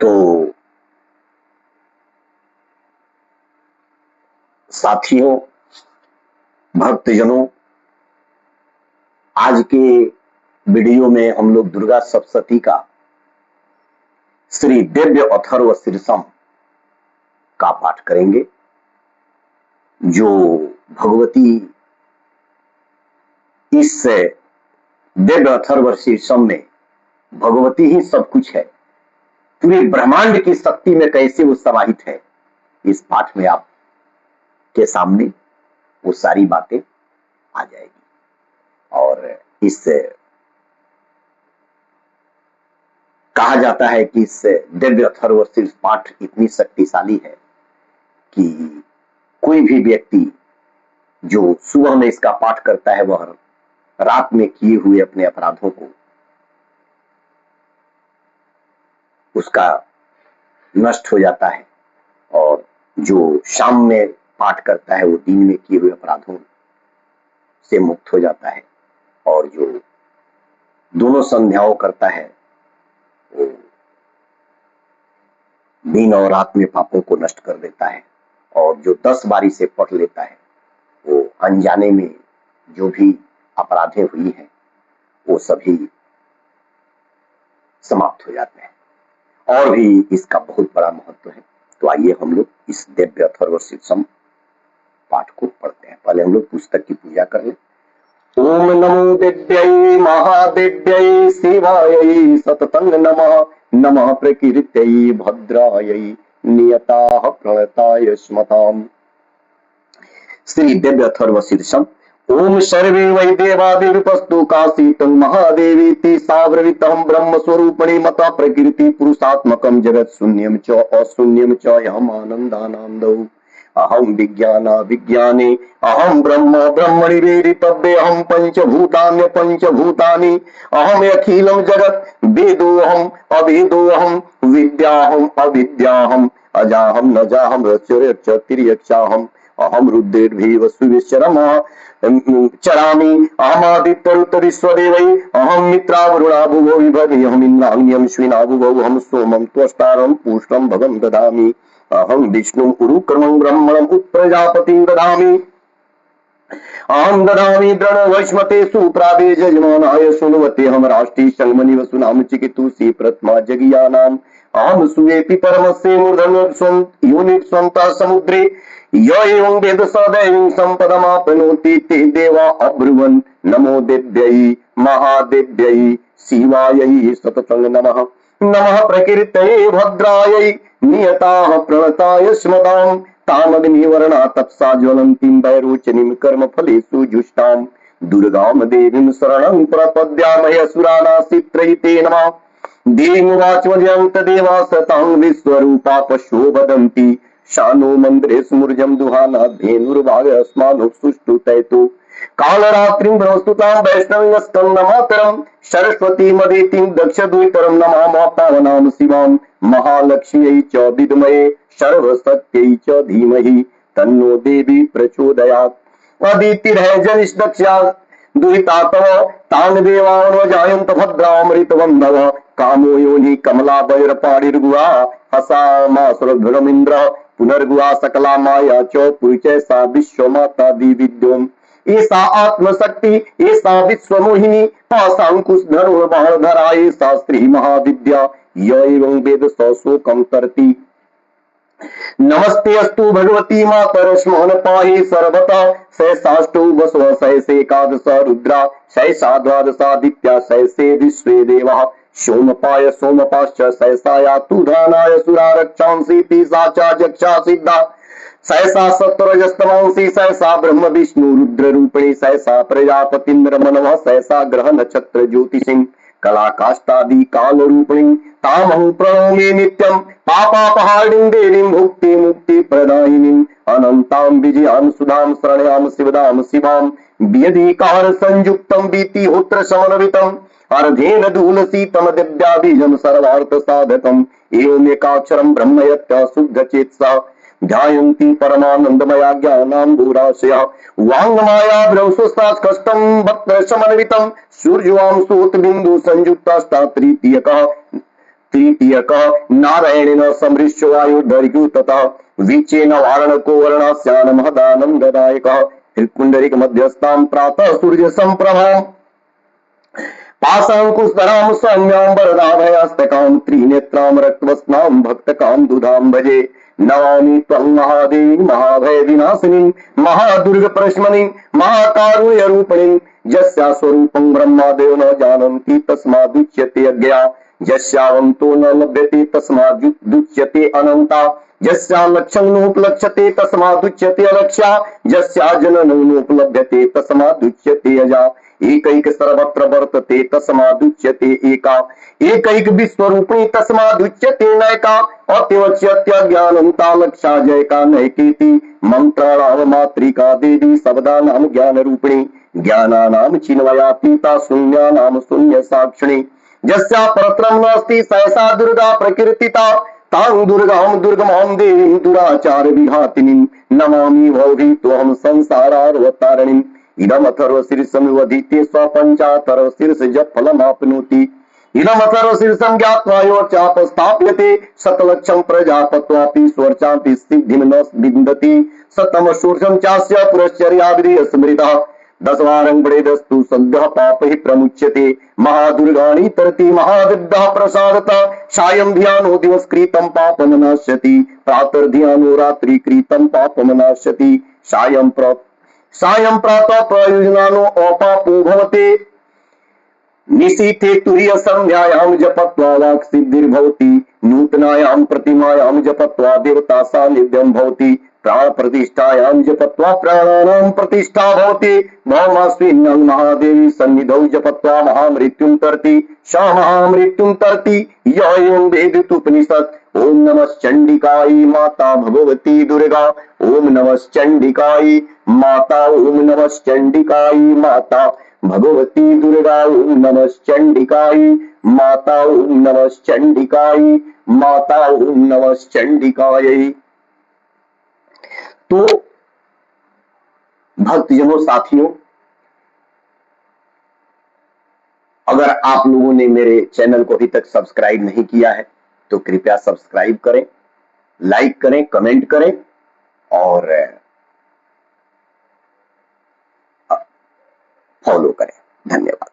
तो साथियों, भक्तजनों, आज के वीडियो में हम लोग दुर्गा सप्तशती का श्री दिव्य अथर्व शीर्षम का पाठ करेंगे। जो भगवती इस दिव्य अथर्व शीर्षम में भगवती ही सब कुछ है, पूरे ब्रह्मांड की शक्ति में कैसे वो समाहित है, इस पाठ में आप के सामने वो सारी बातें आ जाएगी। और इस कहा जाता है कि इस दिव्य अथर्व शीर्ष पाठ इतनी शक्तिशाली है कि कोई भी व्यक्ति जो सुबह में इसका पाठ करता है वह रात में किए हुए अपने अपराधों को उसका नष्ट हो जाता है, और जो शाम में पाठ करता है वो दिन में किए हुए अपराधों से मुक्त हो जाता है, और जो दोनों संध्याओं करता है वो दिन और रात में पापों को नष्ट कर देता है, और जो 10 बारी से पढ़ लेता है वो अनजाने में जो भी अपराधें हुई हैं वो सभी समाप्त हो जाते हैं। और भी इसका बहुत बड़ा महत्व है। तो आइए हम लोग इस दिव्य अथर्व शीर्षम पाठ को पढ़ते हैं। पहले हम लोग पुस्तक की पूजा कर लें। ओम नमो दिव्यै महादिव्यै शिवायै सततं नमः। नमः प्रकीर्त्यै भद्रायै नियताः प्रणताय स्मताम्। श्री दिव्य अथर्व शीर्षम। ओम सर्वे वै देवादिर्पस्तु काशीतं महादेवीति साव्रवितं ब्रह्म स्वरूपिणी मता प्रकृति पुरुषात्मकं जगत् शून्यं च अशून्यं च अहम् आनन्दानन्दौ अहम विज्ञाना विज्ञाने अहम ब्रह्म ब्रह्मणि वेदितव्ये अहम पंचभूतान्य पंचभूतानि अहम अखिलम जगत वेदोहम अवेदोहम विद्याहम अविद्याहम अजाहम नजाहम रचर्यक्षाहम अहम रुद्रेर्भीव सुविश्रमा चरामि अहमादित्यरुत्तरिस्वदेवै अहम मित्रावरुणा भुवो विभवे अहम इन्द्राण्यं श्विना भुवो अहम सोमं त्वष्टारं पुष्टं भगं ददामि अहम विष्णु उरुक्रमं ब्रह्मणं उत्प्रजापतिं ददामि अहम ददामि द्रणवश्मते सुप्रादे जजमानाय सुनवते हम राष्ट्री संगमनि वसुनाम चिकितुषी प्रथमा जगियानाम अहम सुवेपि परमस्य मूर्धन्य योनित् स्वन्तः समुद्रे य एवं वेद स दैवीं सम्पदमाप्नोति ते देवा अब्रुवन् नमो दिव्यै महादिव्यै शिवायै सततं नमः। नमः प्रकीर्त्यै भद्रायै नियताः प्रणताय स्मतां तामग्निवर्णा तप्सा ज्वलन्तीं वैरोचनीं कर्मफलेषु जुष्टां दुर्गां देवीं शरणं प्रपद्यामहे असुरानासित्रयिते नमः। देवीमुवाच मदयन्त देवा सतां विश्वरूपा पशो वदन्ति शानो मन्दिरे स्मृजं दुहाना धेनुर्भागस्मानो सुष्ठुतैतो कालरात्रिं ब्रह्मस्तुतां वैष्णवीं स्कन्दमातरं सरस्वती मदेतिं दक्षद्वितरं नमामः पावनां शिवां महालक्ष्म्यै च विद्महे सर्वशक्त्यै च धीमहि तन्नो देवी प्रचोदयात्। अदितिर्हैजनिष्दक्षा दुहितातः तान् देवान् जायन्त भद्रामृतवन्धवः कामो योनि कमला वज्रपाणिर्गुहा हसामासुरभ्रमिन्द्रः पुनर्गुहा सकला माया च पुरुषै सा विश्वमाता दिविद्योम् ऐसा आत्मशक्ति ऐसा विश्वमोहिनी पाशांकुश धनुर्बाणधरा ऐसा श्री महाविद्या य एवं वेद शोकं तरति। नमस्ते अस्तु भगवती मातर स्मरण पाहि सर्वथा सहसाष्टौ वसव सहसेकादश रुद्रा सहसा द्वादशादित्या सहसे विश्वे देवाः सोमपाय सोमपाश्च सहसाया तुधानाय सुरारक्षांसि साचा जक्षा सिद्धा सहसा सत्वरजस्तमांसि सहसा ब्रह्म विष्णु रुद्र रूपिणी सहसा प्रजापतिन्द्र मनवः सहसा ग्रह नक्षत्र ज्योतिषिं कला काष्ठादि काल रूपिणी तामहं प्रणौमि नित्यं पापापहारिणीं देवीं भुक्ति मुक्ति प्रदायिनीं अनन्तां विजयां सुधां शरण्यां शिवदां शिवां व्यधिकार संयुक्तं वीतिहोत्र समन्वितम् अर्धेन दूलसीतं दिव्याबीजं सर्वार्थ साधकम् एवमेकाक्षरं ब्रह्म यत्र शुद्धचेतसा ध्यायन्ति परमानन्दमया ज्ञानाम्बुराशया वाङ्मया ब्रह्मस्तास्कष्टं भक्त समन्वितं सूर्यवां सूत बिन्दु संयुक्ताष्टा तृतीयकः तृतीयक नारायणेन समृश्य वायुर्धर्यु तथा विचेन वारणको वर्णास्यान महदानंददायकः त्रिपुंडरीक मध्यस्थां प्रातः सूर्य संप्रभाम् पाशांकुशधरां सौम्यां वरदाभयास्तकां त्रिनेत्रां रक्तवस्नां भक्तकां दुधां भजे नमामि त्वं महादेवी महाभय विनाशिनी महादुर्ग परश्मनी महाकारुण्य रूपिणी यस्या स्वरूपं ब्रह्मादेव न जानन्ति तस्मादुच्यते अज्ञा यस्यावन्तो न लभ्यते तस्मादुच्यते अनन्ता यस्या लक्ष्यं नोपलक्ष्यते तस्मादुच्यते अलक्ष्या यस्या जननं नोपलभ्यते तस्मादुच्यते अजा एकैक सर्वत्र वर्तते तस्मादुच्यते एका एकैक विश्वरूपिणी तस्मादुच्यते नैका अत्यवच्यत्य ज्ञानंता लक्षा जयका नैकेति मंत्राणाम मात्रिका देवी शब्दानाम ज्ञान रूपिणी ज्ञानानाम चिन्मयातीता शून्यानाम शून्य साक्षिणी यस्या परत्रं नास्ति सहसा दुर्गा प्रकीर्तिता तां दुर्गां दुर्गमां देवीं दुराचार विघातिनीं नमामि भौहि त्वं संसारावतारिणीम् इदमथर्वशीर्षमिवधिते स्वपञ्चाथर्वशीर्ष फलमाप्नोति इदमथर्वशीर्षं ज्ञात्वा यो चापस्थाप्यते शतलक्षं प्रजापत्वापि स्वर्चापि सिद्धिं न विन्दति शतमशूर्षं चास्य पुरश्चर्याभिः स्मृतः दशवारं पठेदस्तु सद्यः पापैः प्रमुच्यते महादुर्गाणि तरति महाविद्या प्रसादतः सायं ध्यानो दिवसकृतं पापं नाश्यति प्रातर्ध्यानो रात्रिकृतं पापं नाश्यति सायं प्रातः प्रयोजनानो अपापो भवते निशीथे तुरीय संध्यायां जपत्वा वाक् सिद्धिर्भवति नूतनायां प्रतिमायां जपत्वा देवता सान्निध्यं भवति प्राण प्रतिष्ठायां जपत्वा प्राणानां प्रतिष्ठा भवति भौमास्मिन् महादेवी सन्निधौ जपत्वा महामृत्युं तरति सा महामृत्युं तरति य एवं वेदितुपनिषत् ओम नमः चंडिकायै माता भगवती दुर्गा ओम नमः चंडिकायै माता ओम नमः चंडिकायै माता भगवती दुर्गा ओम नमः चंडिकायै माता ओम नमः चंडिकायै माता ओम नमः चंडिकायै। तो भक्तजनों साथियों, अगर आप लोगों ने मेरे चैनल को अभी तक सब्सक्राइब नहीं किया है तो कृपया सब्सक्राइब करें, लाइक करें, कमेंट करें और फॉलो करें। धन्यवाद।